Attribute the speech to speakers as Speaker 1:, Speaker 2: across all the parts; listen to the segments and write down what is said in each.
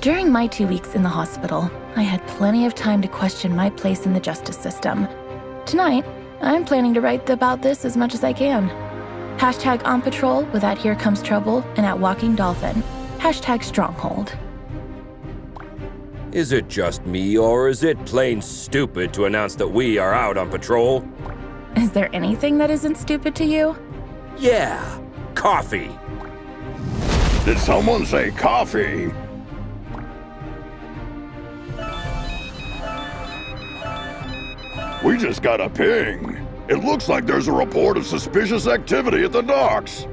Speaker 1: During my 2 weeks in the hospital, I had plenty of time to question my place in the justice system. Tonight, I'm planning to write about this as much as I can. Hashtag on patrol with at Here Comes Trouble and at Walking Dolphin. Hashtag Stronghold.
Speaker 2: Is it just me, or is it plain stupid to announce that we are out on patrol?
Speaker 1: Is there anything that isn't stupid to you?
Speaker 2: Yeah, coffee.
Speaker 3: Did someone say coffee? We just got a ping. It looks like there's a report of suspicious activity at the docks.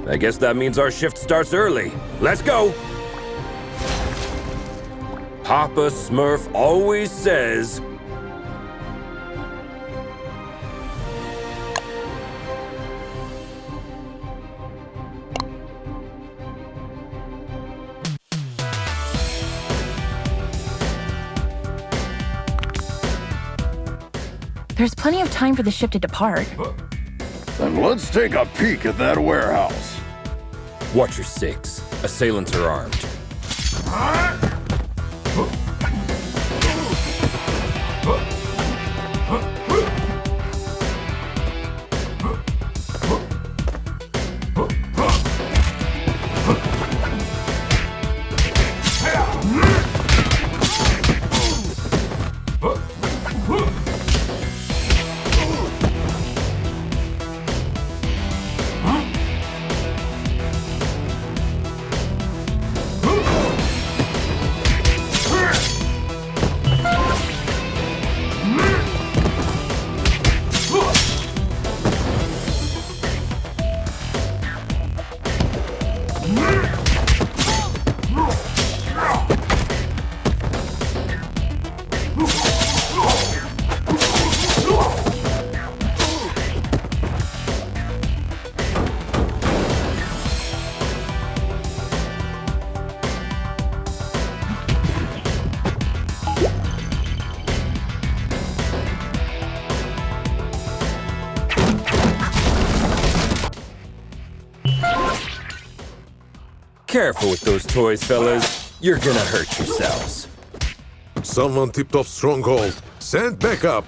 Speaker 2: I guess that means our shift starts early. Let's go! Papa Smurf always says...
Speaker 1: There's plenty of time for the ship to depart.
Speaker 3: Then let's take a peek at that warehouse.
Speaker 2: Watch your six. Assailants are armed. Careful with those toys, fellas. You're gonna hurt yourselves.
Speaker 4: Someone tipped off Stronghold. Send backup.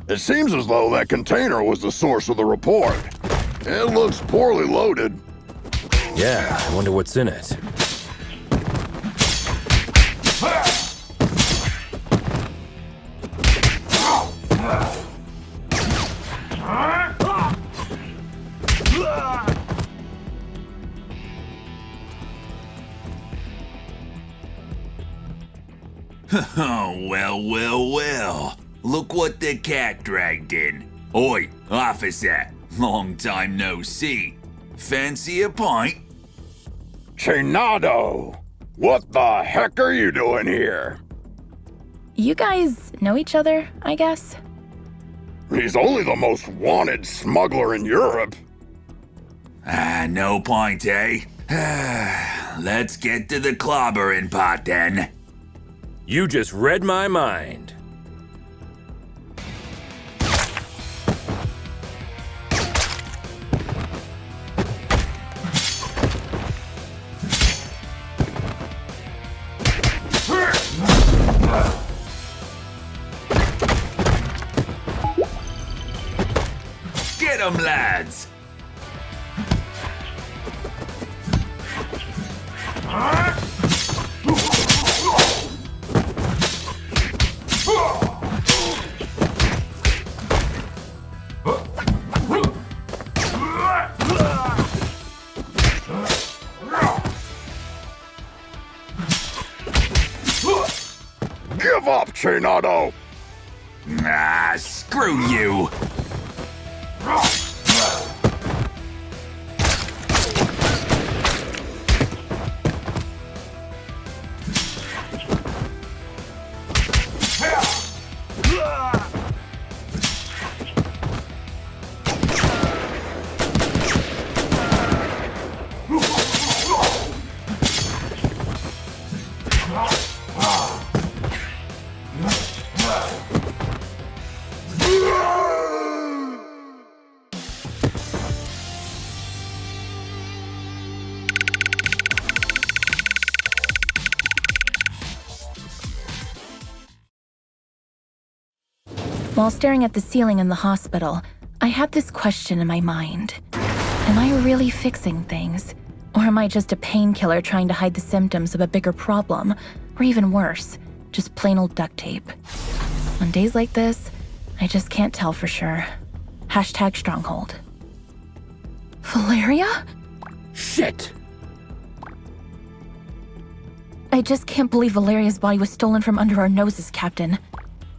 Speaker 3: It seems as though that container was the source of the report. It looks poorly loaded.
Speaker 2: Yeah, I wonder what's in it.
Speaker 5: Oh, well. Look what the cat dragged in. Oi, officer. Long time no see. Fancy a pint?
Speaker 3: Chinado! What the heck are you doing here?
Speaker 1: You guys know each other, I guess?
Speaker 3: He's only the most wanted smuggler in Europe.
Speaker 5: No point, eh? Let's get to the clobbering pot then.
Speaker 2: You just read my mind.
Speaker 5: 'em, lads!
Speaker 3: Give up, Chinado!
Speaker 5: Ah, screw you!
Speaker 1: While staring at the ceiling in the hospital, I had this question in my mind. Am I really fixing things? Or am I just a painkiller trying to hide the symptoms of a bigger problem? Or even worse, just plain old duct tape? On days like this, I just can't tell for sure. Hashtag stronghold. Valeria?
Speaker 2: Shit!
Speaker 1: I just can't believe Valeria's body was stolen from under our noses, Captain.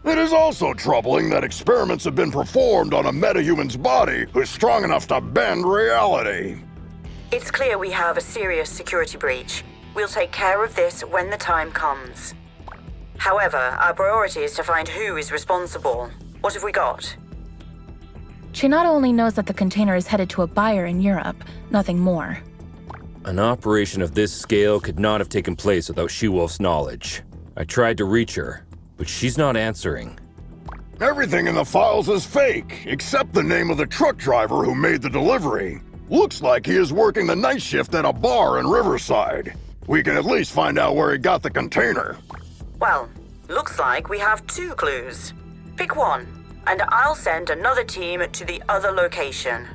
Speaker 3: It is also troubling that experiments have been performed on a metahuman's body who's strong enough to bend reality.
Speaker 6: It's clear we have a serious security breach. We'll take care of this when the time comes. However, our priority is to find who is responsible. What have we got?
Speaker 1: Chinado only knows that the container is headed to a buyer in Europe, nothing more.
Speaker 2: An operation of this scale could not have taken place without She Wolf's knowledge. I tried to reach her, but she's not answering.
Speaker 3: Everything in the files is fake, except the name of the truck driver who made the delivery. Looks like he is working the night shift at a bar in Riverside. We can at least find out where he got the container.
Speaker 6: Well, looks like we have 2 clues. Pick one, and I'll send another team to the other location.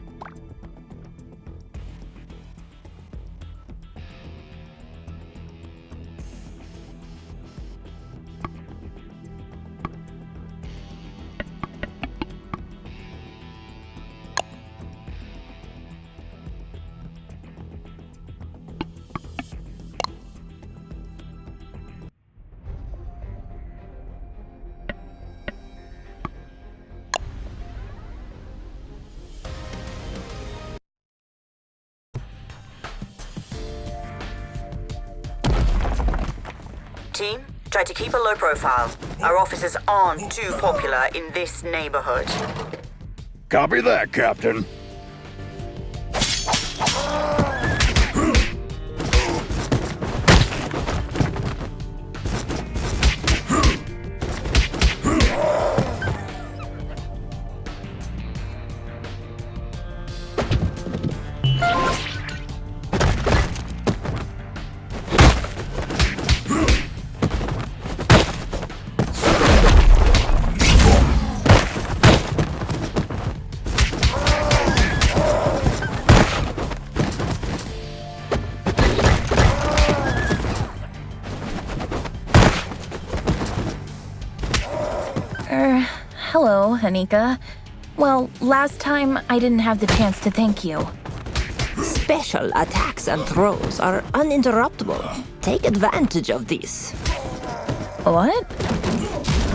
Speaker 6: Team, try to keep a low profile. Our officers aren't too popular in this neighborhood.
Speaker 3: Copy that, Captain.
Speaker 1: Hello, Anika. Well, last time I didn't have the chance to thank you.
Speaker 7: Special attacks and throws are uninterruptible. Take advantage of this.
Speaker 1: What?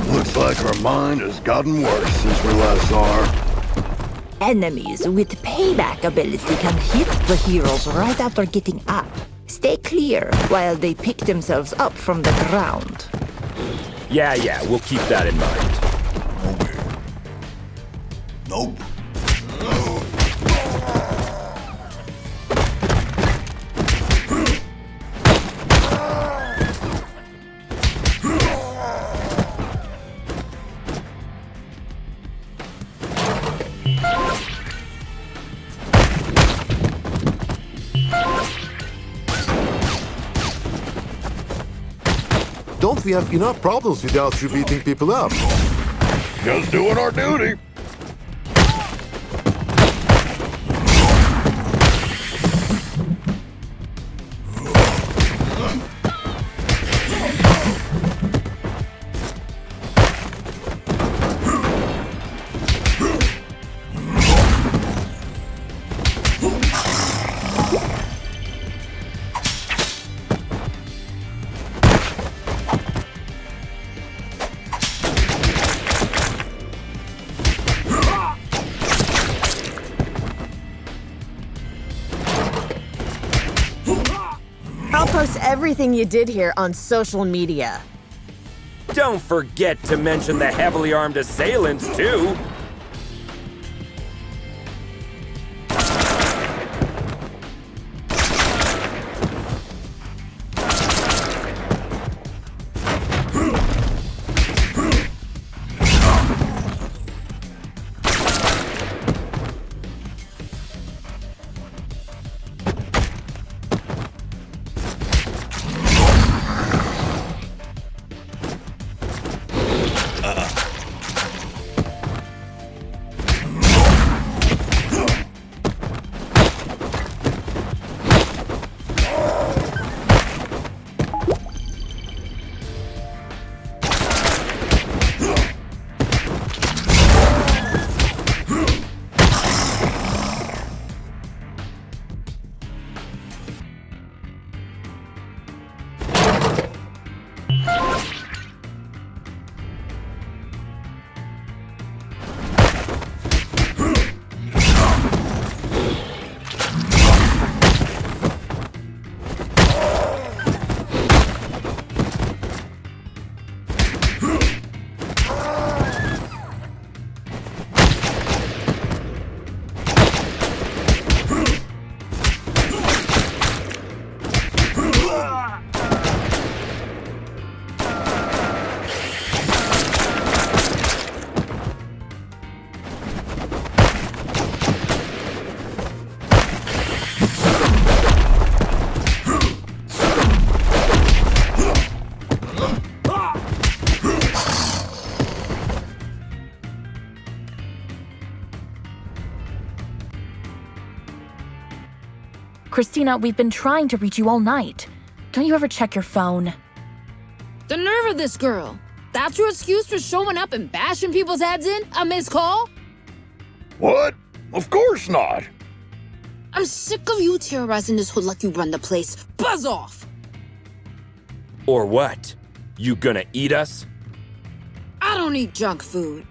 Speaker 3: Looks like our mind has gotten worse since we last saw her.
Speaker 7: Enemies with payback ability can hit the heroes right after getting up. Stay clear while they pick themselves up from the ground.
Speaker 2: Yeah, we'll keep that in mind.
Speaker 3: Nope.
Speaker 4: Don't we have enough problems without you beating people up?
Speaker 3: Just doing our duty.
Speaker 8: everything you did here on social media.
Speaker 2: Don't forget to mention the heavily armed assailants, too.
Speaker 1: Christina, we've been trying to reach you all night. Don't you ever check your phone?
Speaker 9: The nerve of this girl. That's your excuse for showing up and bashing people's heads in? A missed call?
Speaker 3: What? Of course not.
Speaker 9: I'm sick of you terrorizing this hood like you run the place. Buzz off!
Speaker 2: Or what? You gonna eat us?
Speaker 9: I don't eat junk food.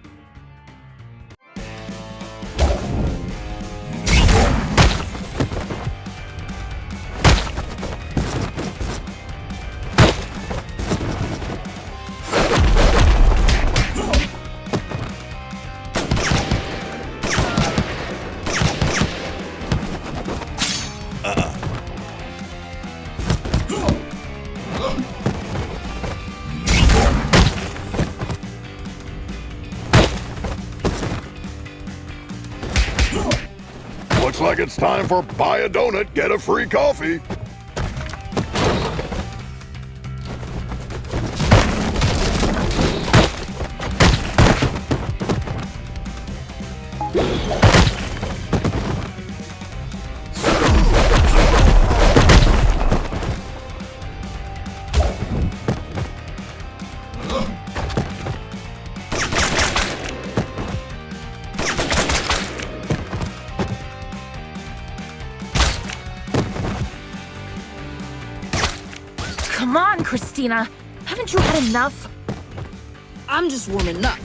Speaker 3: Looks like it's time for buy a donut, get a free coffee.
Speaker 1: Come on, Christina. Haven't you had enough?
Speaker 9: I'm just warming up.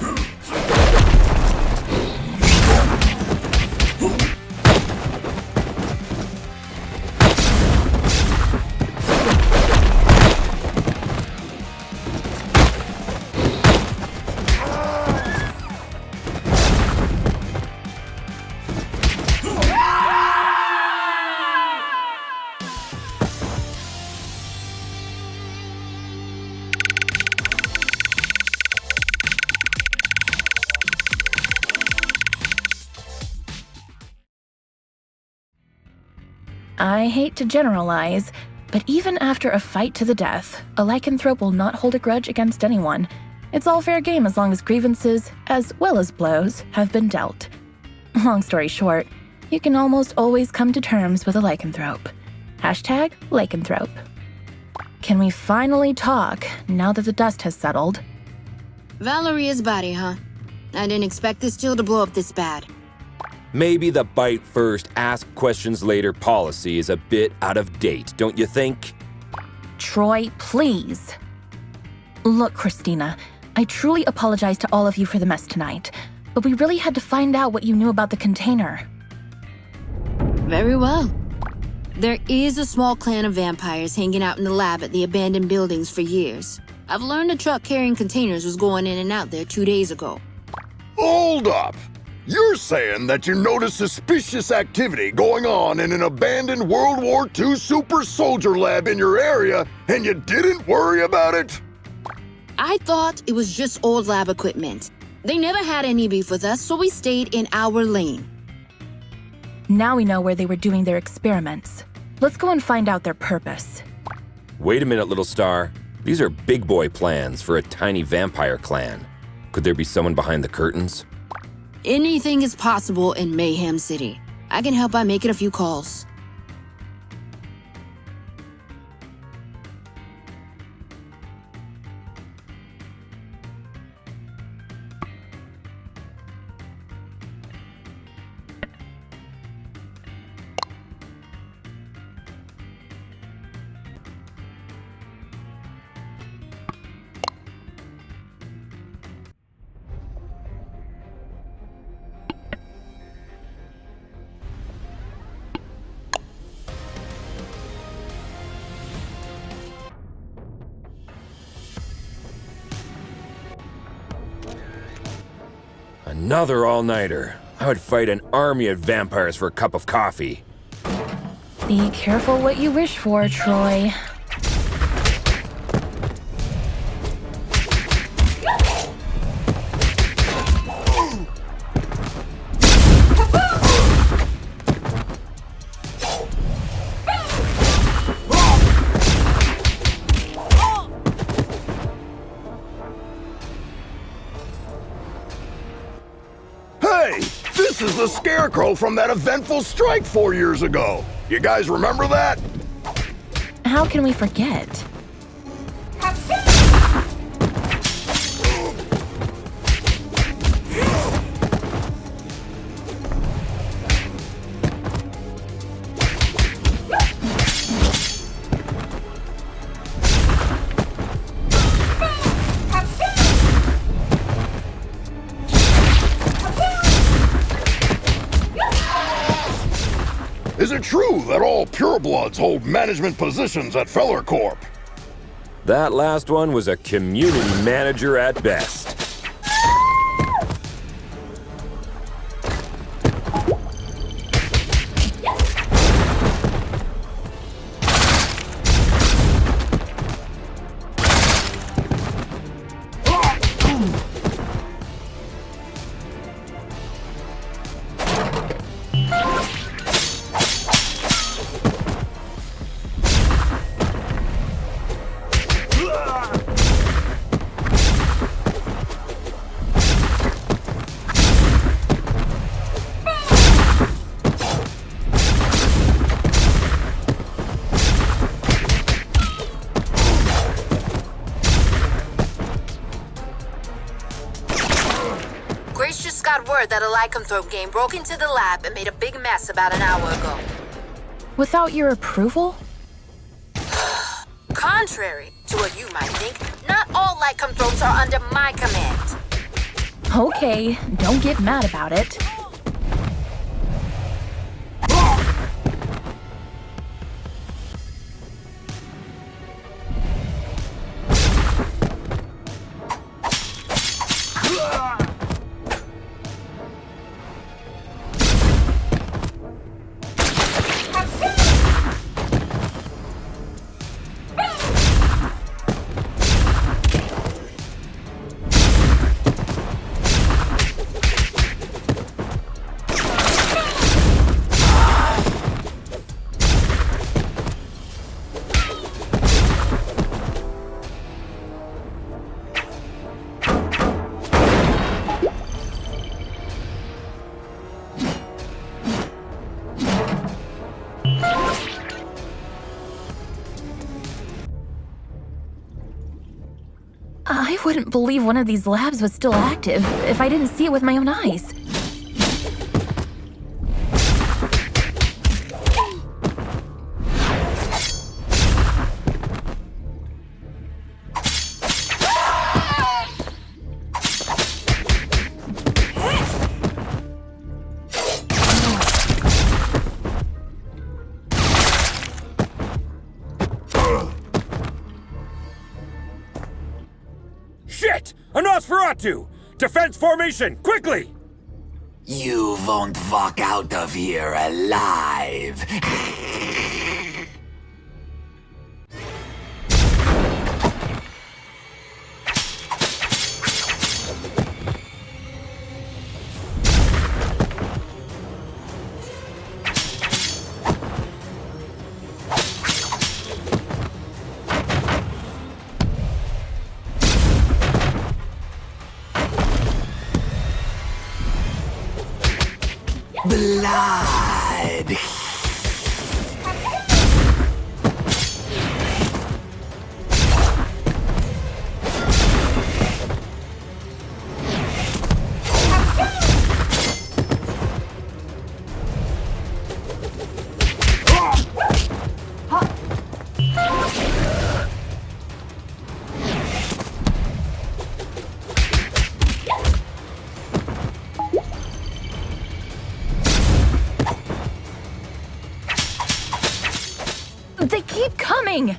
Speaker 1: I hate to generalize, but even after a fight to the death, a lycanthrope will not hold a grudge against anyone. It's all fair game as long as grievances, as well as blows, have been dealt. Long story short, you can almost always come to terms with a lycanthrope. Hashtag lycanthrope. Can we finally talk now that the dust has settled?
Speaker 9: Valeria's body, huh? I didn't expect this chill to blow up this bad.
Speaker 2: Maybe the bite first, ask questions later policy is a bit out of date, don't you think?
Speaker 1: Troy, please. Look, Christina, I truly apologize to all of you for the mess tonight, but we really had to find out what you knew about the container.
Speaker 9: Very well. There is a small clan of vampires hanging out in the lab at the abandoned buildings for years. I've learned a truck carrying containers was going in and out there 2 days ago.
Speaker 3: Hold up! You're saying that you noticed suspicious activity going on in an abandoned World War II super soldier lab in your area, and you didn't worry about it?
Speaker 9: I thought it was just old lab equipment. They never had any beef with us, so we stayed in our lane.
Speaker 1: Now we know where they were doing their experiments. Let's go and find out their purpose.
Speaker 2: Wait a minute, little star. These are big boy plans for a tiny vampire clan. Could there be someone behind the curtains?
Speaker 9: Anything is possible in Mayhem City. I can help by making a few calls.
Speaker 2: Another all-nighter. I would fight an army of vampires for a cup of coffee.
Speaker 1: Be careful what you wish for, Troy.
Speaker 3: Hey! This is the Scarecrow from that eventful strike 4 years ago! You guys remember that?
Speaker 1: How can we forget?
Speaker 3: Is it true that all purebloods hold management positions at Feller Corp?
Speaker 2: That last one was a community manager at best.
Speaker 9: Grace just got word that a lycanthrope game broke into the lab and made a big mess about an hour ago.
Speaker 1: Without your approval?
Speaker 9: Contrary to what you might think, not all lycanthropes are under my command.
Speaker 1: Okay, don't get mad about it. I wouldn't believe one of these labs was still active if I didn't see it with my own eyes.
Speaker 2: Shit! A Nosferatu! Defense formation, quickly!
Speaker 5: You won't walk out of here alive. Blood!
Speaker 1: They keep coming!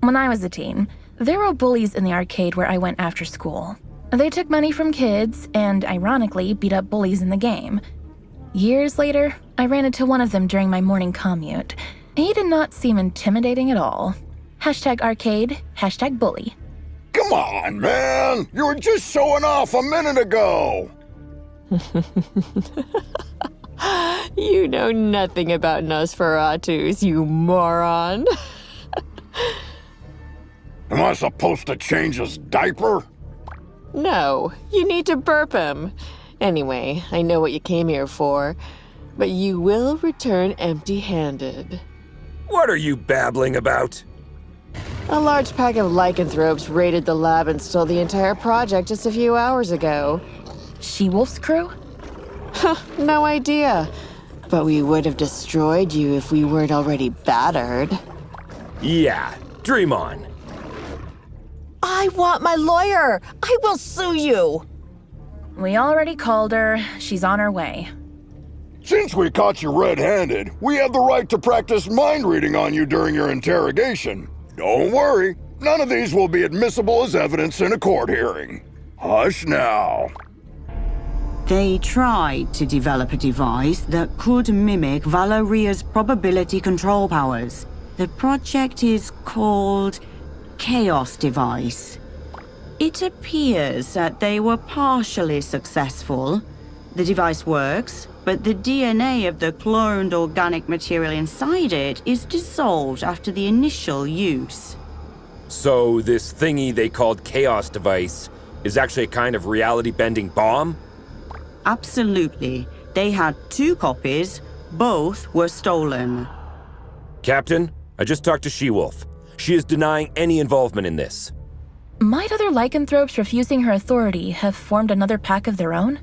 Speaker 1: When I was a teen, there were bullies in the arcade where I went after school. They took money from kids and, ironically, beat up bullies in the game. Years later, I ran into one of them during my morning commute. He did not seem intimidating at all. #arcade, #bully.
Speaker 3: Come on, man! You were just showing off a minute ago!
Speaker 8: You know nothing about Nosferatus, you moron.
Speaker 3: Am I supposed to change his diaper?
Speaker 8: No, you need to burp him. Anyway, I know what you came here for, but you will return empty-handed.
Speaker 2: What are you babbling about?
Speaker 8: A large pack of lycanthropes raided the lab and stole the entire project just a few hours ago.
Speaker 1: She Wolf's crew?
Speaker 8: No idea. But we would have destroyed you if we weren't already battered.
Speaker 2: Yeah, dream on.
Speaker 7: I want my lawyer! I will sue you!
Speaker 1: We already called her. She's on her way.
Speaker 3: Since we caught you red-handed, we have the right to practice mind reading on you during your interrogation. Don't worry, none of these will be admissible as evidence in a court hearing. Hush now.
Speaker 10: They tried to develop a device that could mimic Valoria's probability control powers. The project is called Chaos Device. It appears that they were partially successful. The device works, but the DNA of the cloned organic material inside it is dissolved after the initial use.
Speaker 2: So this thingy they called Chaos Device is actually a kind of reality-bending bomb?
Speaker 10: Absolutely. They had 2 copies. Both were stolen.
Speaker 2: Captain, I just talked to She Wolf. She is denying any involvement in this.
Speaker 1: Might other lycanthropes refusing her authority have formed another pack of their own?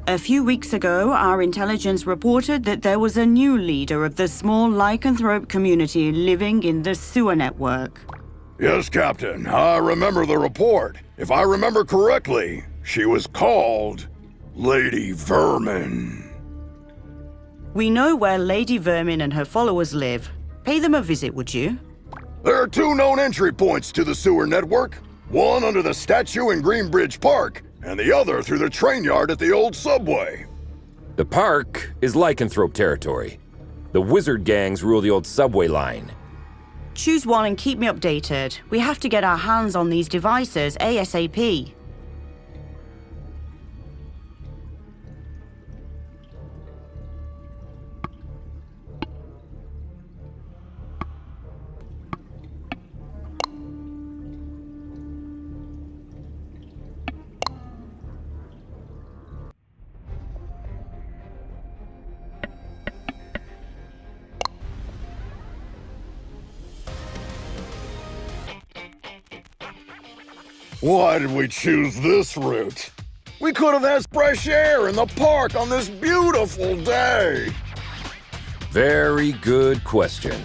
Speaker 10: A few weeks ago, our intelligence reported that there was a new leader of the small lycanthrope community living in the sewer network.
Speaker 3: Yes, Captain, I remember the report. If I remember correctly, she was called Lady Vermin.
Speaker 10: We know where Lady Vermin and her followers live. Pay them a visit, would you?
Speaker 3: There are 2 known entry points to the sewer network. One under the statue in Greenbridge Park, and the other through the train yard at the old subway.
Speaker 2: The park is lycanthrope territory. The wizard gangs rule the old subway line.
Speaker 10: Choose one and keep me updated. We have to get our hands on these devices ASAP.
Speaker 3: Why did we choose this route? We could have had fresh air in the park on this beautiful day.
Speaker 2: Very good question.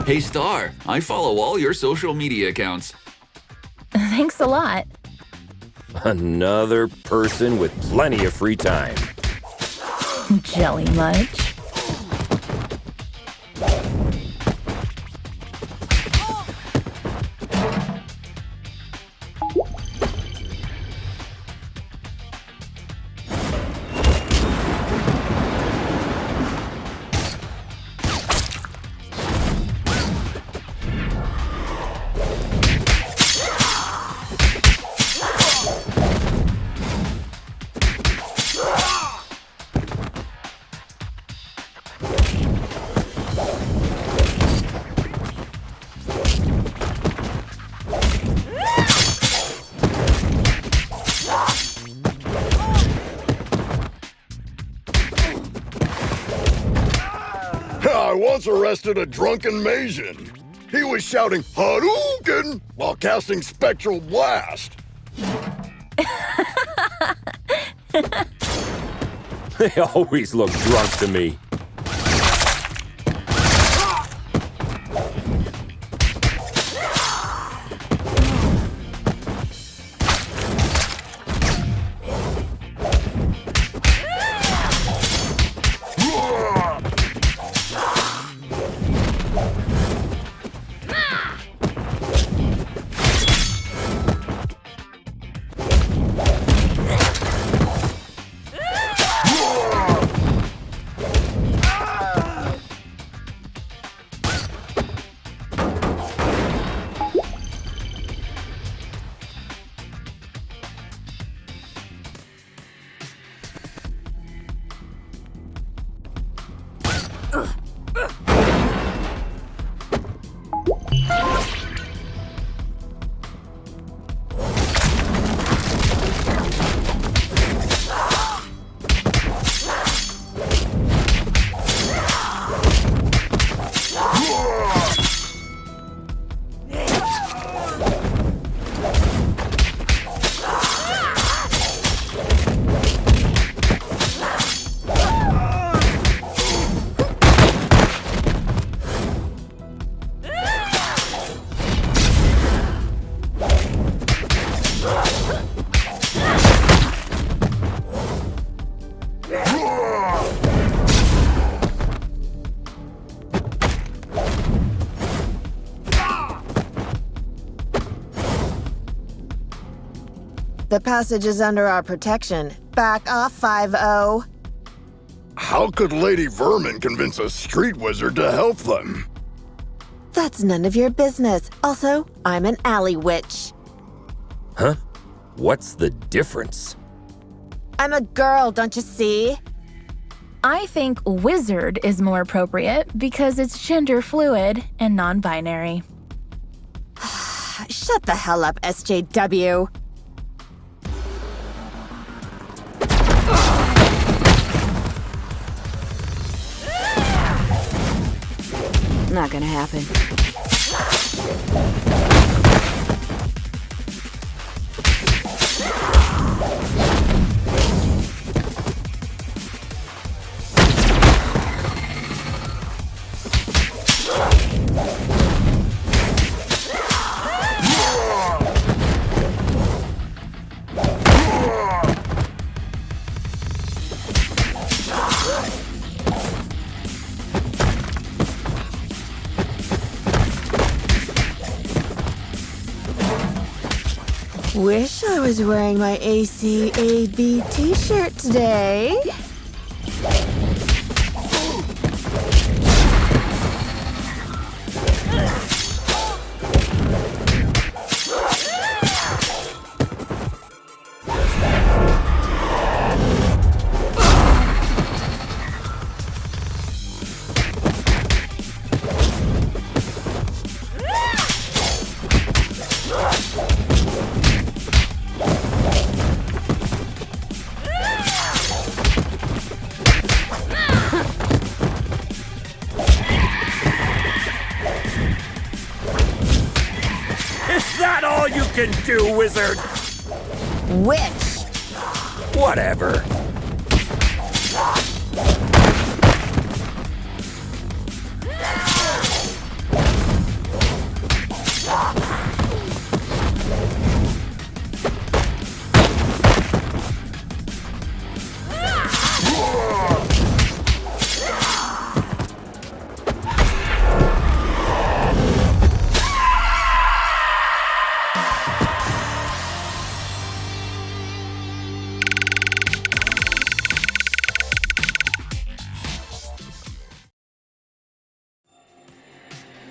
Speaker 5: Hey Star, I follow all your social media accounts.
Speaker 1: Thanks a lot.
Speaker 2: Another person with plenty of free time.
Speaker 1: Jelly much?
Speaker 3: I once arrested a drunken Maysian. He was shouting Hadouken while casting Spectral Blast.
Speaker 2: They always look drunk to me.
Speaker 11: The passage is under our protection. Back off, 5-0.
Speaker 3: How could Lady Vermin convince a street wizard to help them?
Speaker 11: That's none of your business. Also, I'm an alley witch.
Speaker 2: Huh? What's the difference?
Speaker 11: I'm a girl, don't you see?
Speaker 1: I think wizard is more appropriate because it's gender fluid and non-binary.
Speaker 11: Shut the hell up, SJW.
Speaker 9: Not gonna happen.
Speaker 11: Wish I was wearing my ACAB t-shirt today.
Speaker 2: Is that all you can do, wizard?
Speaker 11: Which?
Speaker 2: Whatever.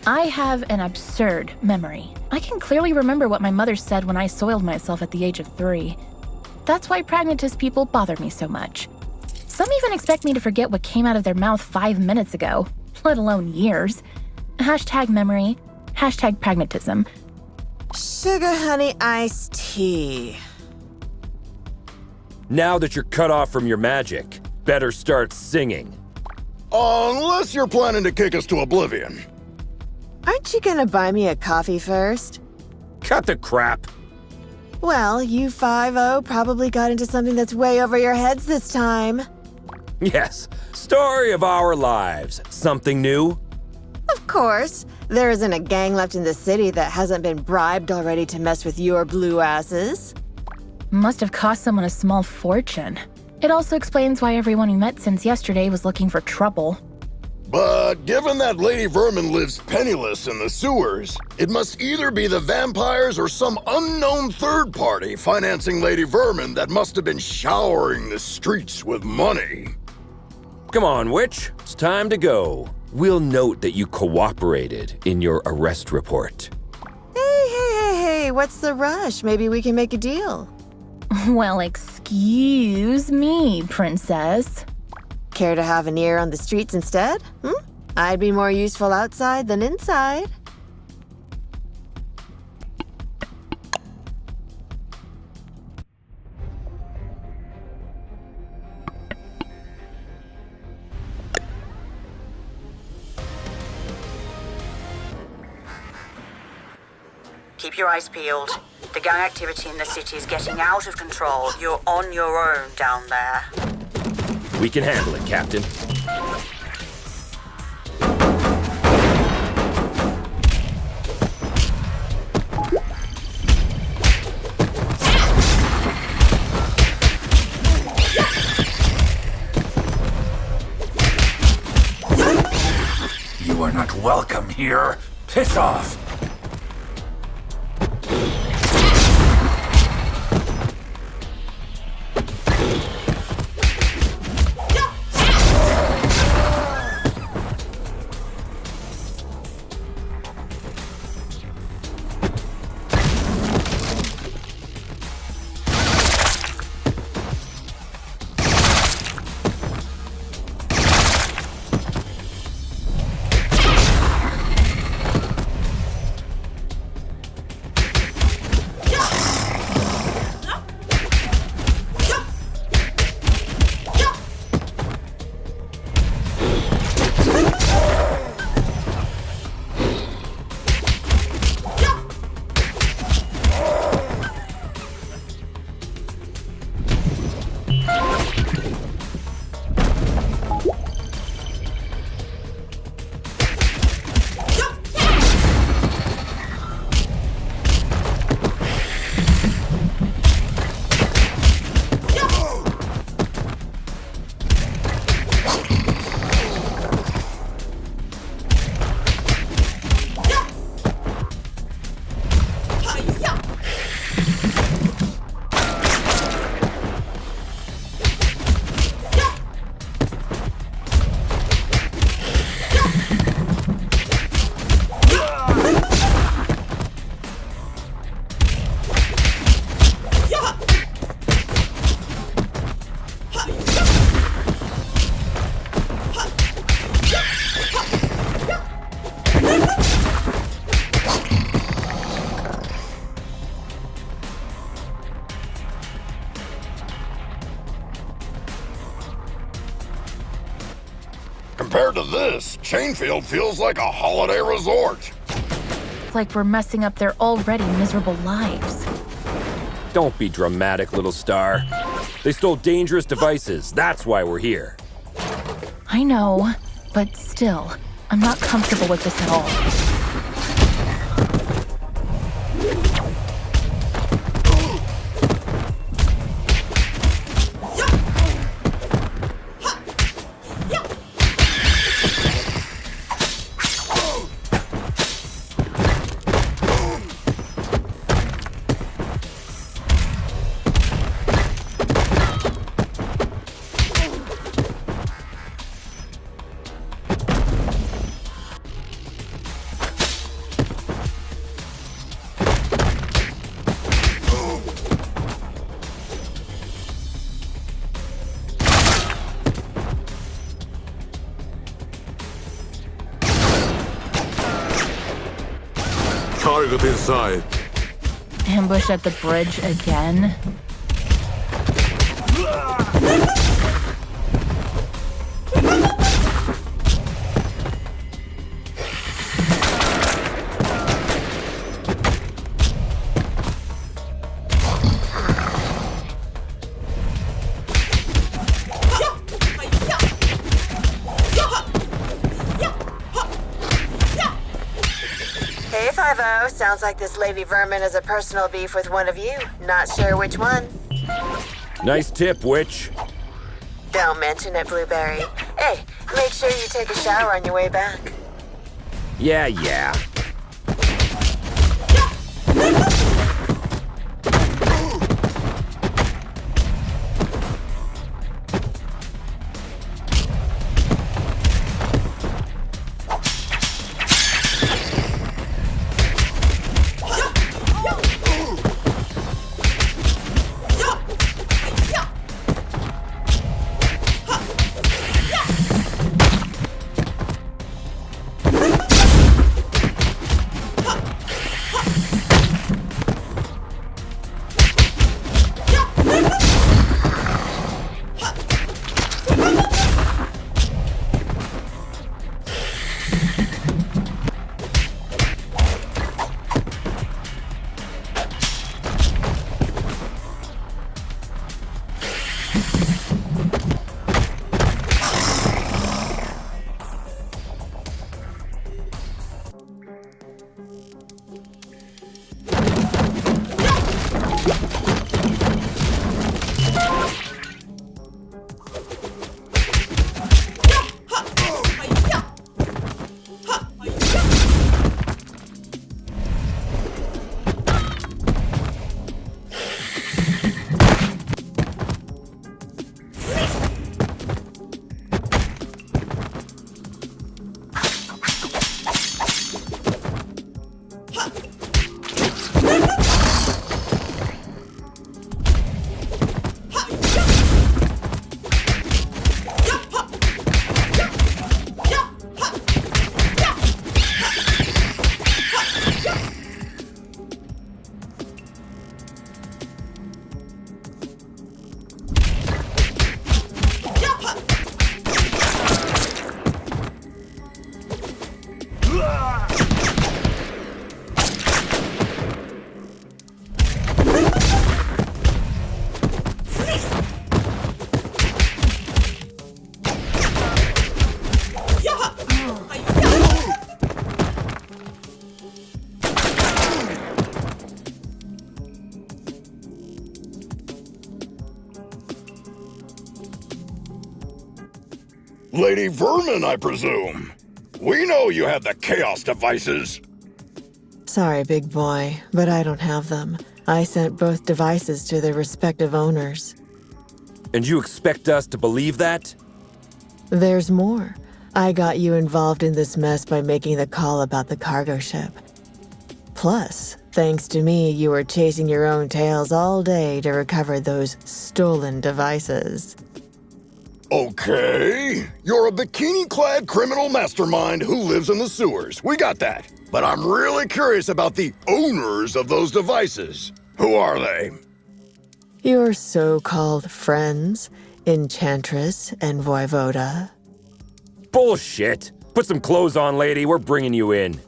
Speaker 1: I have an absurd memory. I can clearly remember what my mother said when I soiled myself at the age of 3. That's why pragmatist people bother me so much. Some even expect me to forget what came out of their mouth 5 minutes ago, let alone years. Hashtag memory, hashtag pragmatism.
Speaker 11: Sugar honey iced tea.
Speaker 2: Now that you're cut off from your magic, better start singing.
Speaker 3: Unless you're planning to kick us to oblivion.
Speaker 11: Aren't you gonna buy me a coffee first?
Speaker 2: Cut the crap.
Speaker 11: Well, you 5-0 probably got into something that's way over your heads this time.
Speaker 2: Yes, story of our lives. Something new?
Speaker 11: Of course. There isn't a gang left in the city that hasn't been bribed already to mess with your blue asses.
Speaker 1: Must have cost someone a small fortune. It also explains why everyone we met since yesterday was looking for trouble.
Speaker 3: But given that Lady Vermin lives penniless in the sewers, it must either be the vampires or some unknown third party financing Lady Vermin that must have been showering the streets with money.
Speaker 2: Come on, witch. It's time to go. We'll note that you cooperated in your arrest report.
Speaker 11: Hey, what's the rush? Maybe we can make a deal.
Speaker 1: Well, excuse me, princess.
Speaker 11: Care to have an ear on the streets instead? I'd be more useful outside than inside.
Speaker 6: Keep your eyes peeled. The gang activity in the city is getting out of control. You're on your own down there.
Speaker 2: We can handle it, Captain.
Speaker 5: You are not welcome here. Piss off.
Speaker 3: Chainfield feels like a holiday resort.
Speaker 1: Like we're messing up their already miserable lives.
Speaker 2: Don't be dramatic, little star. They stole dangerous devices. That's why we're here.
Speaker 1: I know, but still, I'm not comfortable with this at all.
Speaker 4: Target inside.
Speaker 1: Ambush at the bridge again?
Speaker 11: Hey, 5-0. Sounds like this Lady Vermin has a personal beef with one of you. Not sure which one.
Speaker 2: Nice tip, witch.
Speaker 11: Don't mention it, Blueberry. Hey, make sure you take a shower on your way back.
Speaker 2: Yeah.
Speaker 3: Lady Vermin, I presume. We know you have the Chaos devices.
Speaker 11: Sorry, big boy, but I don't have them. I sent both devices to their respective owners.
Speaker 2: And you expect us to believe that?
Speaker 11: There's more. I got you involved in this mess by making the call about the cargo ship. Plus, thanks to me, you were chasing your own tails all day to recover those stolen devices.
Speaker 3: Okay, you're a bikini-clad criminal mastermind who lives in the sewers. We got that. But I'm really curious about the owners of those devices. Who are they?
Speaker 11: Your so-called friends, Enchantress and Voivoda.
Speaker 2: Bullshit! Put some clothes on, lady. We're bringing you in.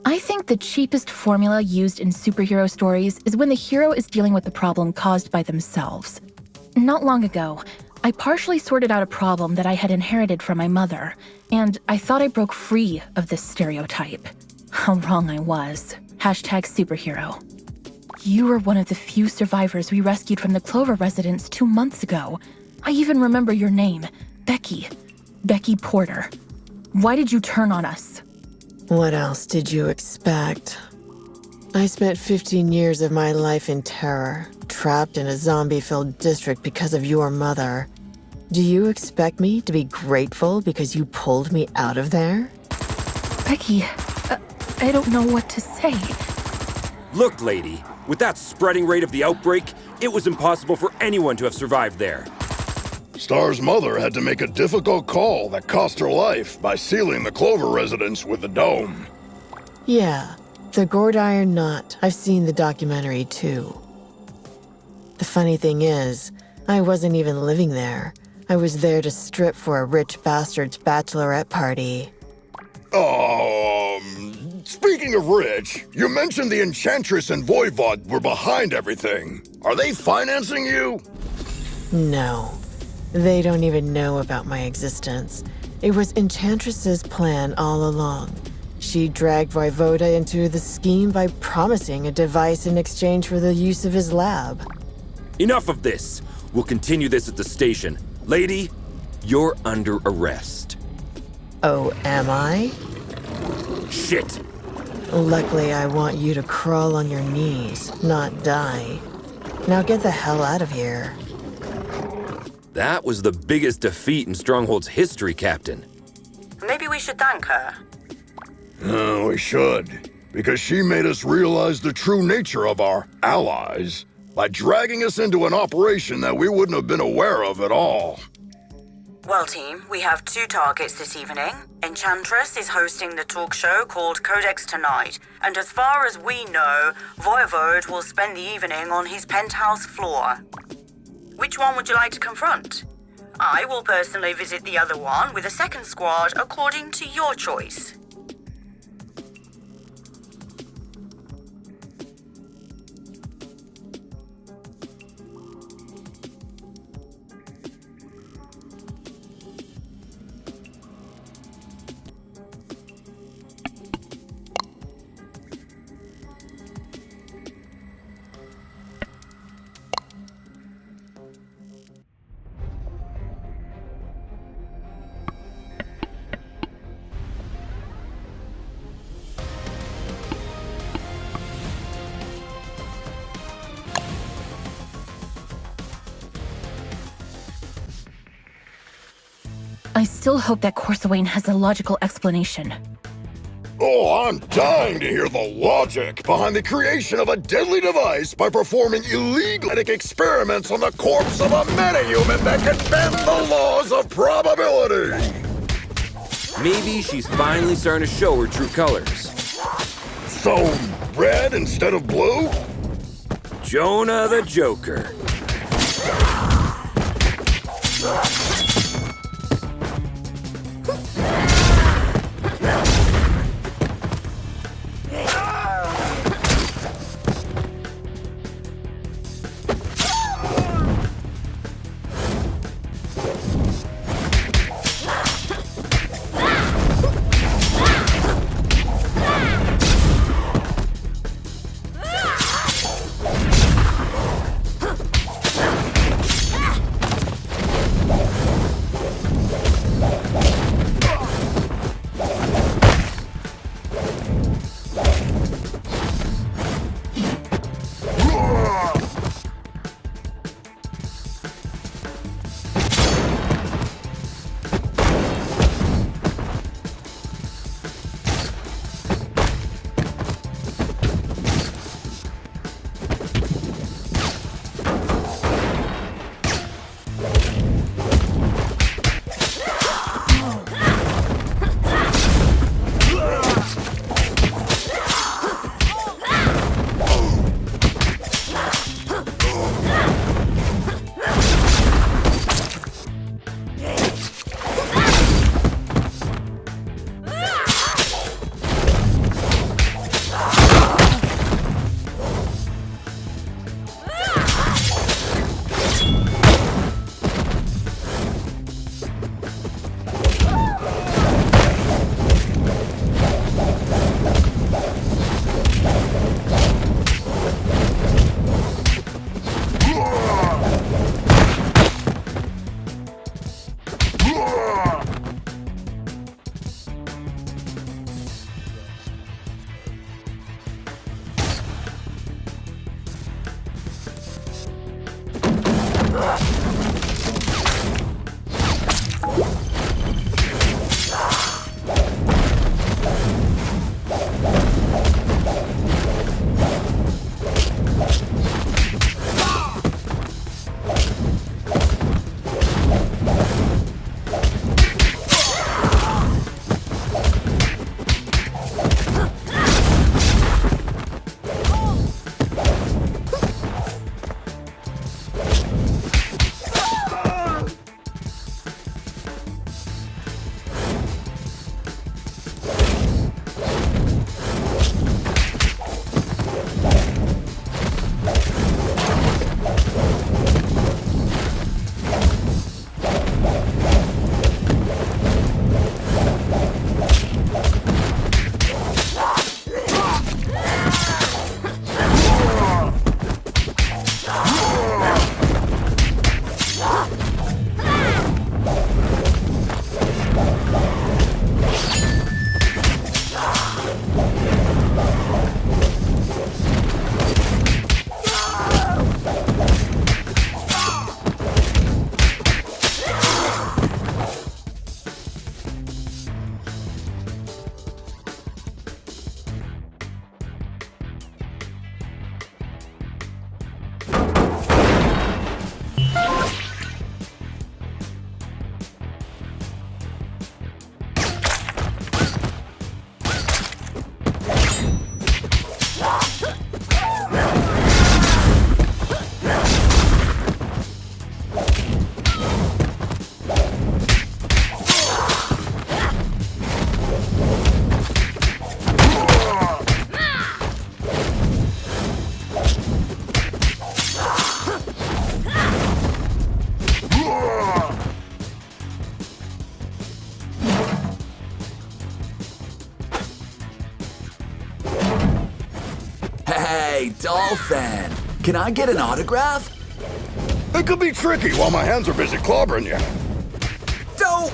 Speaker 1: I think the cheapest formula used in superhero stories is when the hero is dealing with the problem caused by themselves. Not long ago, I partially sorted out a problem that I had inherited from my mother, and I thought I broke free of this stereotype. How wrong I was. #superhero. You were one of the few survivors we rescued from the Clover residence 2 months ago. I even remember your name, Becky. Becky Porter. Why did you turn on us?
Speaker 11: What else did you expect? I spent 15 years of my life in terror, trapped in a zombie-filled district because of your mother. Do you expect me to be grateful because you pulled me out of there?
Speaker 1: Becky, I don't know what to say.
Speaker 2: Look, lady, with that spreading rate of the outbreak, it was impossible for anyone to have survived there.
Speaker 3: Star's mother had to make a difficult call that cost her life by sealing the Clover residence with the dome.
Speaker 11: Yeah, the gourd iron knot. I've seen the documentary too. The funny thing is, I wasn't even living there. I was there to strip for a rich bastard's bachelorette party.
Speaker 3: Speaking of rich, you mentioned the Enchantress and Voivod were behind everything. Are they financing you?
Speaker 11: No. They don't even know about my existence. It was Enchantress's plan all along. She dragged Voivoda into the scheme by promising a device in exchange for the use of his lab.
Speaker 2: Enough of this. We'll continue this at the station. Lady, you're under arrest.
Speaker 11: Oh, am I?
Speaker 2: Shit!
Speaker 11: Luckily, I want you to crawl on your knees, not die. Now get the hell out of here.
Speaker 2: That was the biggest defeat in Stronghold's history, Captain.
Speaker 6: Maybe we should thank her.
Speaker 3: We should, because she made us realize the true nature of our allies by dragging us into an operation that we wouldn't have been aware of at all.
Speaker 6: Well, team, we have 2 targets this evening. Enchantress is hosting the talk show called Codex Tonight, and as far as we know, Voivod will spend the evening on his penthouse floor. Which one would you like to confront? I will personally visit the other one with a second squad according to your choice.
Speaker 1: I still hope that Corsawane has a logical explanation.
Speaker 3: Oh, I'm dying to hear the logic behind the creation of a deadly device by performing illegal experiments on the corpse of a metahuman that can bend the laws of probability.
Speaker 2: Maybe she's finally starting to show her true colors.
Speaker 3: So, red instead of blue?
Speaker 2: Jonah the Joker.
Speaker 12: Hey, Dolphin! Can I get an autograph?
Speaker 3: It could be tricky while my hands are busy clobbering you.
Speaker 12: Don't!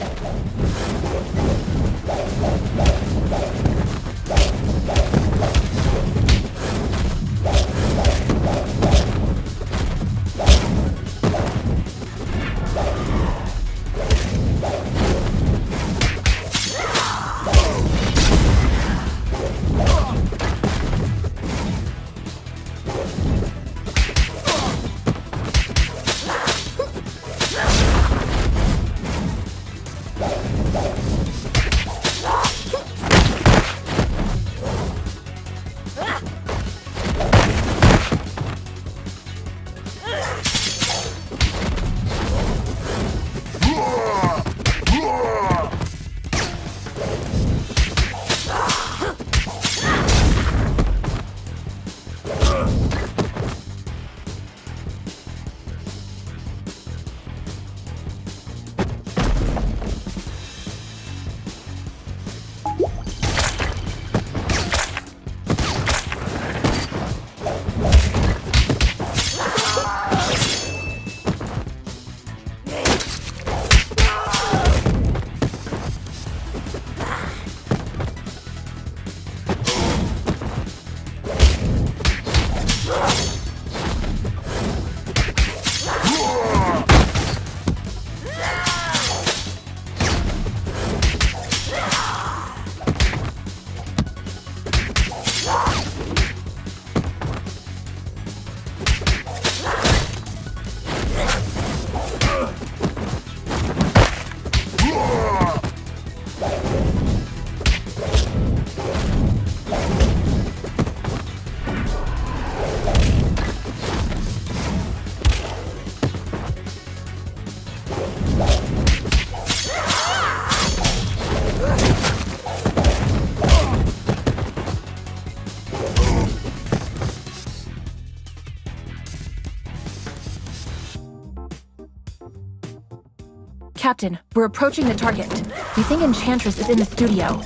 Speaker 1: Captain, we're approaching the target. We think Enchantress is in the studio.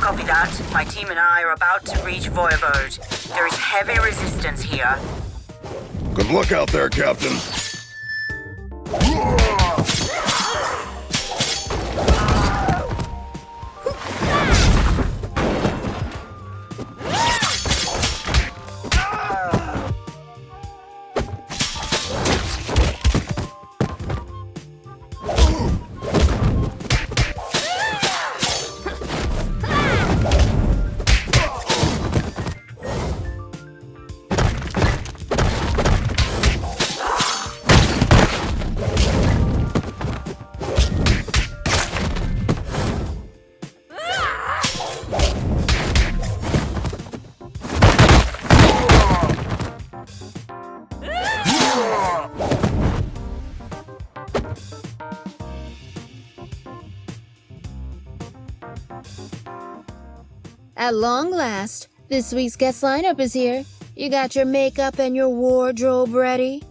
Speaker 6: Copy that. My team and I are about to reach Voivode. There is heavy resistance here.
Speaker 3: Good luck out there, Captain.
Speaker 9: At long last, this week's guest lineup is here. You got your makeup and your wardrobe ready?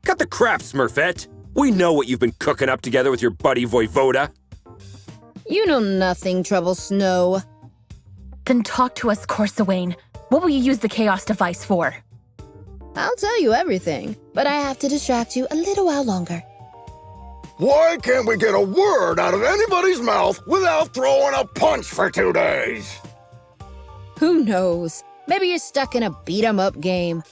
Speaker 2: Cut the crap, Smurfette. We know what you've been cooking up together with your buddy Voivoda.
Speaker 9: You know nothing, Trouble Snow.
Speaker 1: Then talk to us, Corsawane. What will you use the chaos device for?
Speaker 9: I'll tell you everything, but I have to distract you a little while longer.
Speaker 3: Why can't we get a word out of anybody's mouth without throwing a punch for 2 days?
Speaker 9: Who knows? Maybe you're stuck in a beat-em-up game.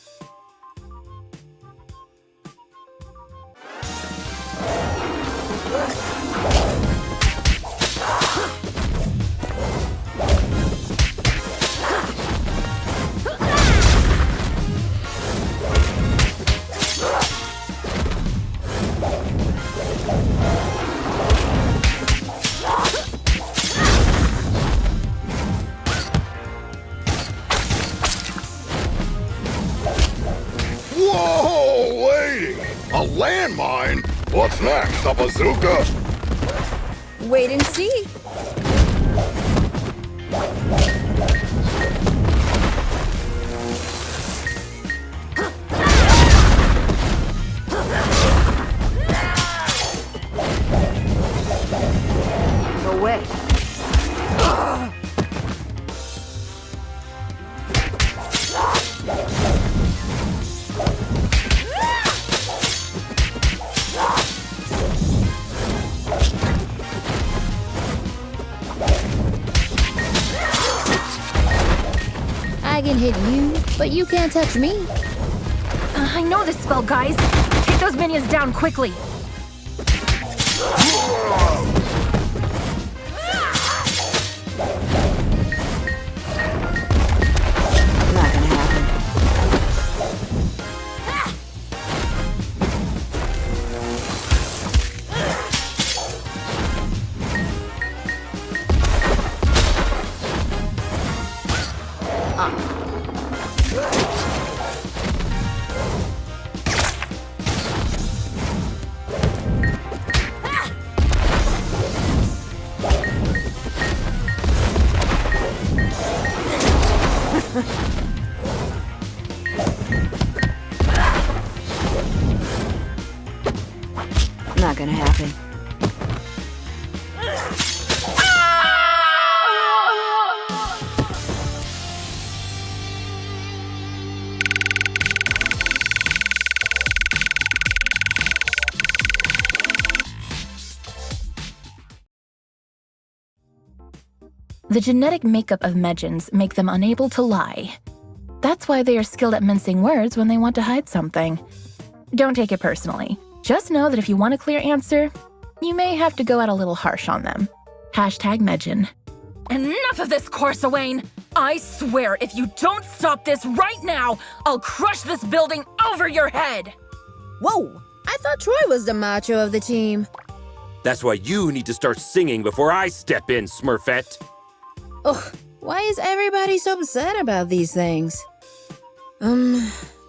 Speaker 3: Whoa, lady! A landmine? What's next, a bazooka?
Speaker 9: Wait and see.
Speaker 7: No way.
Speaker 9: I can hit you, but you can't touch me.
Speaker 1: I know this spell, guys. Take those minions down quickly.
Speaker 7: Not gonna happen. Not gonna happen.
Speaker 1: The genetic makeup of Medjans make them unable to lie. That's why they are skilled at mincing words when they want to hide something. Don't take it personally. Just know that if you want a clear answer, you may have to go out a little harsh on them. #Medjan. Enough of this, Corsawane! I swear, if you don't stop this right now, I'll crush this building over your head!
Speaker 9: Whoa! I thought Troy was the macho of the team.
Speaker 2: That's why you need to start singing before I step in, Smurfette.
Speaker 9: Ugh, why is everybody so upset about these things?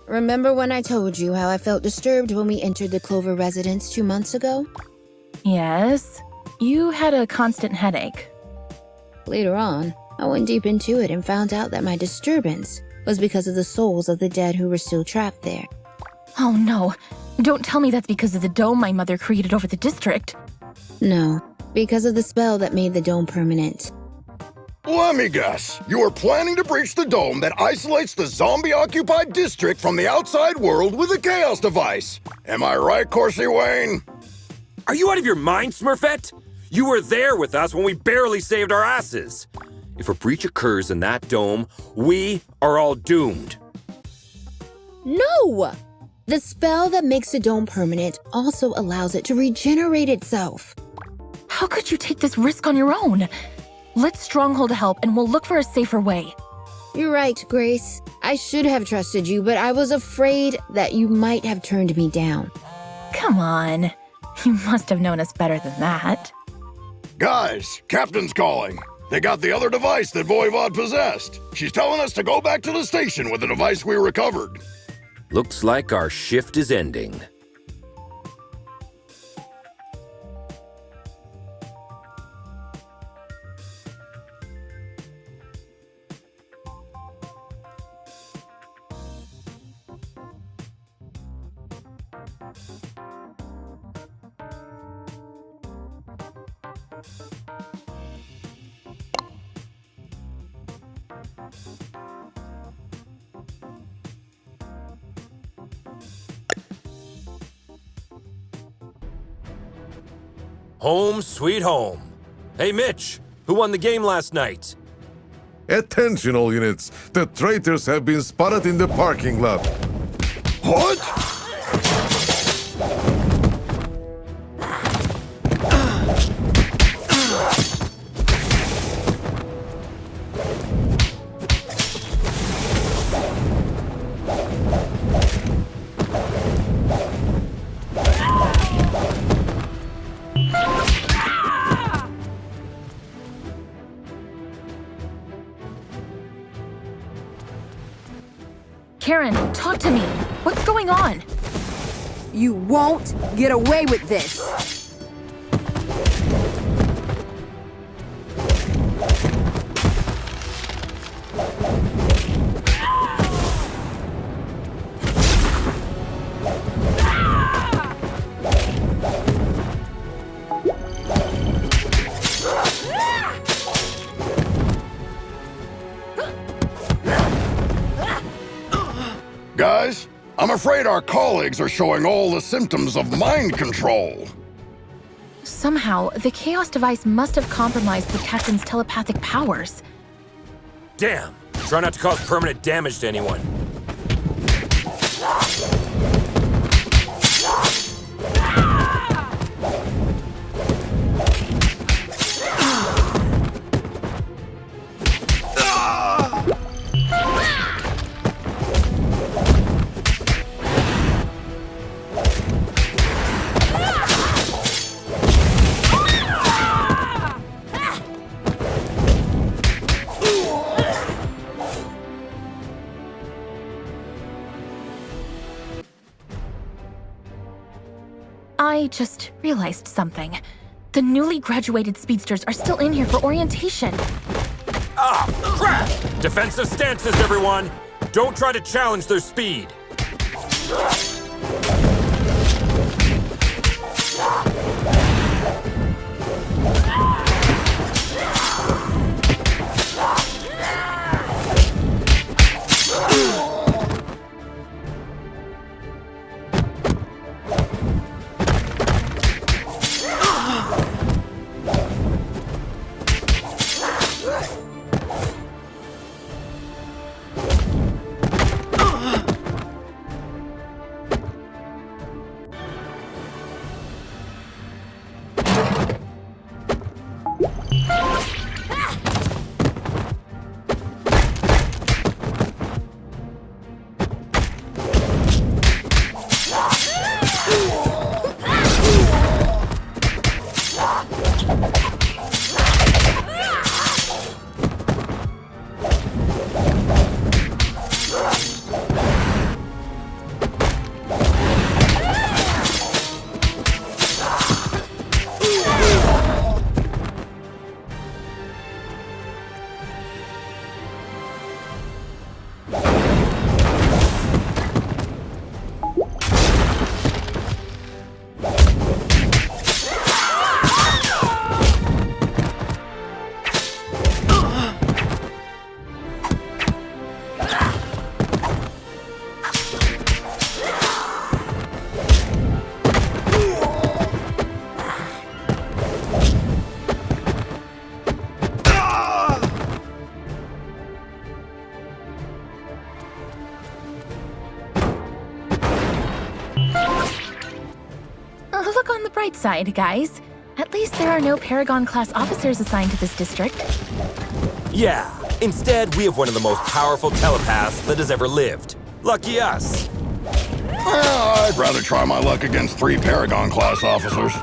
Speaker 9: Remember when I told you how I felt disturbed when we entered the Clover residence 2 months ago?
Speaker 1: Yes, you had a constant headache.
Speaker 9: Later on, I went deep into it and found out that my disturbance was because of the souls of the dead who were still trapped there.
Speaker 1: Oh no, don't tell me that's because of the dome my mother created over the district.
Speaker 9: No, because of the spell that made the dome permanent.
Speaker 3: Let me guess. You are planning to breach the dome that isolates the zombie-occupied district from the outside world with a chaos device. Am I right, Corsi Wayne?
Speaker 2: Are you out of your mind, Smurfette? You were there with us when we barely saved our asses. If a breach occurs in that dome, we are all doomed.
Speaker 9: No! The spell that makes the dome permanent also allows it to regenerate itself.
Speaker 1: How could you take this risk on your own? Let Stronghold help and we'll look for a safer way.
Speaker 9: You're right, Grace. I should have trusted you, but I was afraid that you might have turned me down.
Speaker 1: Come on. You must have known us better than that.
Speaker 3: Guys, Captain's calling. They got the other device that Voivod possessed. She's telling us to go back to the station with the device we recovered.
Speaker 2: Looks like our shift is ending. Home sweet home. Hey, Mitch, who won the game last night?
Speaker 4: Attention all units. The traitors have been spotted in the parking lot.
Speaker 3: What?
Speaker 1: Karen, talk to me. What's going on?
Speaker 13: You won't get away with this!
Speaker 3: Guys, I'm afraid our colleagues are showing all the symptoms of mind control.
Speaker 1: Somehow, the Chaos device must have compromised the captain's telepathic powers.
Speaker 2: Damn! Try not to cause permanent damage to anyone.
Speaker 1: I just realized something. The newly graduated speedsters are still in here for orientation.
Speaker 2: Ah, crap! Defensive stances, everyone! Don't try to challenge their speed.
Speaker 1: Look on the bright side, guys. At least there are no Paragon-class officers assigned to this district.
Speaker 2: Yeah, instead we have one of the most powerful telepaths that has ever lived. Lucky us.
Speaker 3: Well, I'd rather try my luck against 3 Paragon-class officers.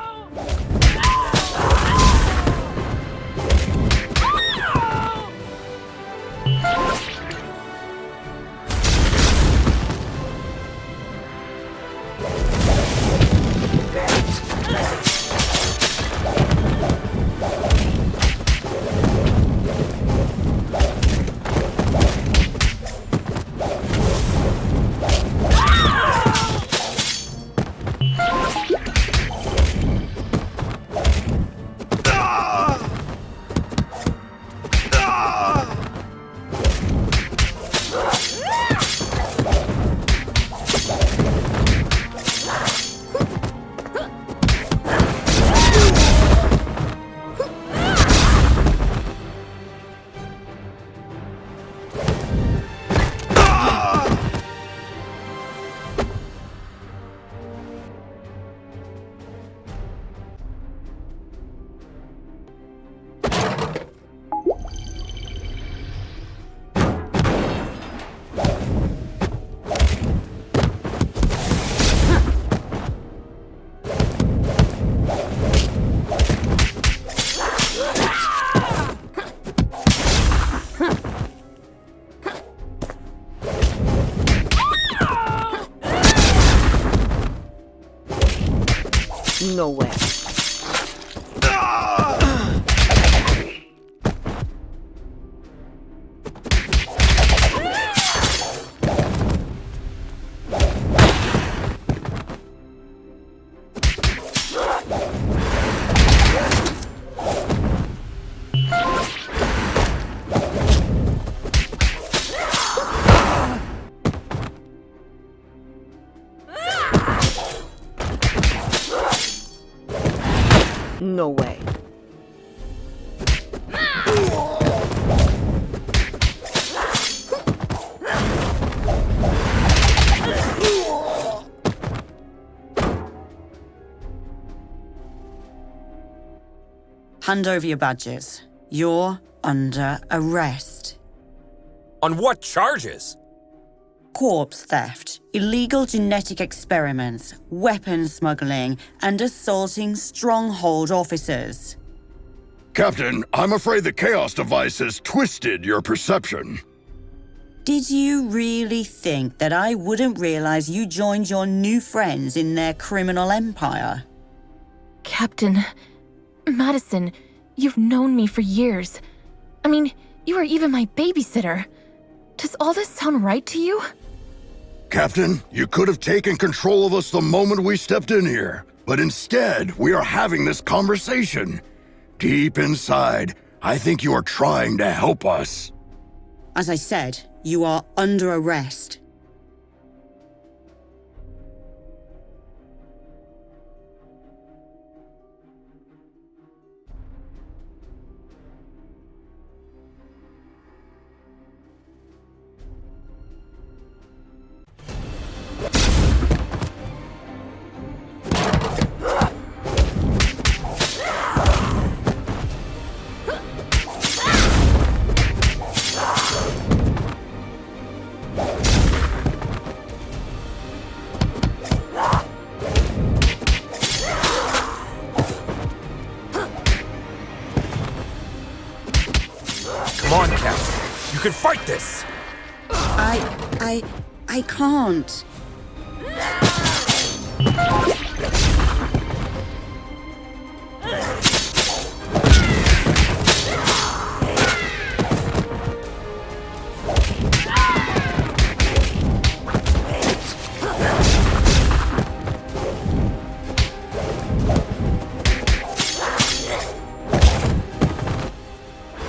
Speaker 13: No way. No way.
Speaker 10: Hand over your badges. You're under arrest.
Speaker 2: On what charges?
Speaker 10: Corpse theft, illegal genetic experiments, weapons smuggling, and assaulting Stronghold officers.
Speaker 3: Captain, I'm afraid the Chaos device has twisted your perception.
Speaker 10: Did you really think that I wouldn't realize you joined your new friends in their criminal empire?
Speaker 1: Captain, Madison, you've known me for years. I mean, you were even my babysitter. Does all this sound right to you?
Speaker 3: Captain, you could have taken control of us the moment we stepped in here. But instead, we are having this conversation. Deep inside, I think you are trying to help us.
Speaker 10: As I said, you are under arrest.
Speaker 2: Come on, Cass. You can fight this!
Speaker 10: I can't.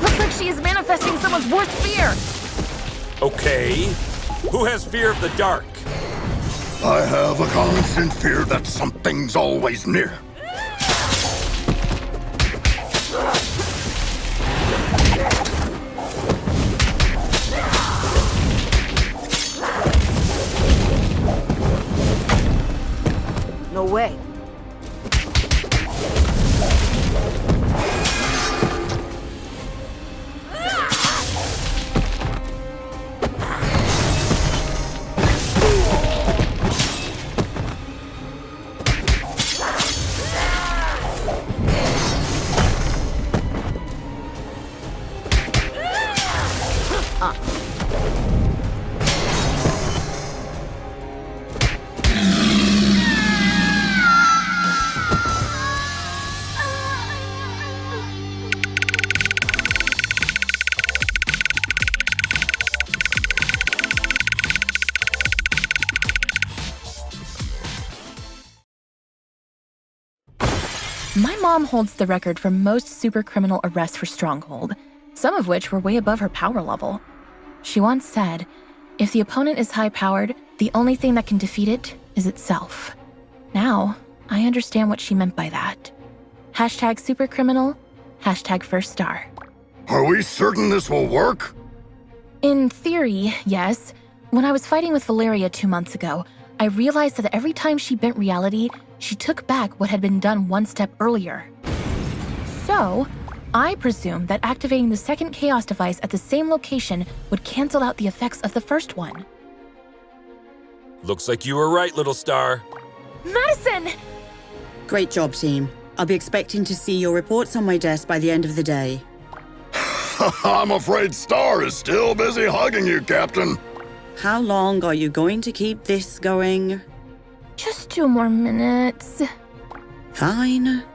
Speaker 1: Looks like she is manifesting someone's worst fear.
Speaker 2: Okay. Who has fear of the dark?
Speaker 3: I have a constant fear that something's always near.
Speaker 13: No way.
Speaker 1: My mom holds the record for most supercriminal arrests for Stronghold, some of which were way above her power level. She once said, if the opponent is high-powered, the only thing that can defeat it is itself. Now, I understand what she meant by that. Hashtag supercriminal, hashtag first star.
Speaker 3: Are we certain this will work?
Speaker 1: In theory, yes. When I was fighting with Valeria 2 months ago, I realized that every time she bent reality, she took back what had been done one step earlier. So, I presume that activating the second Chaos device at the same location would cancel out the effects of the first one.
Speaker 2: Looks like you were right, little star.
Speaker 1: Madison!
Speaker 10: Great job, team. I'll be expecting to see your reports on my desk by the end of the day.
Speaker 3: I'm afraid Star is still busy hugging you, Captain.
Speaker 10: How long are you going to keep this going?
Speaker 1: Just 2 more minutes.
Speaker 10: Fine.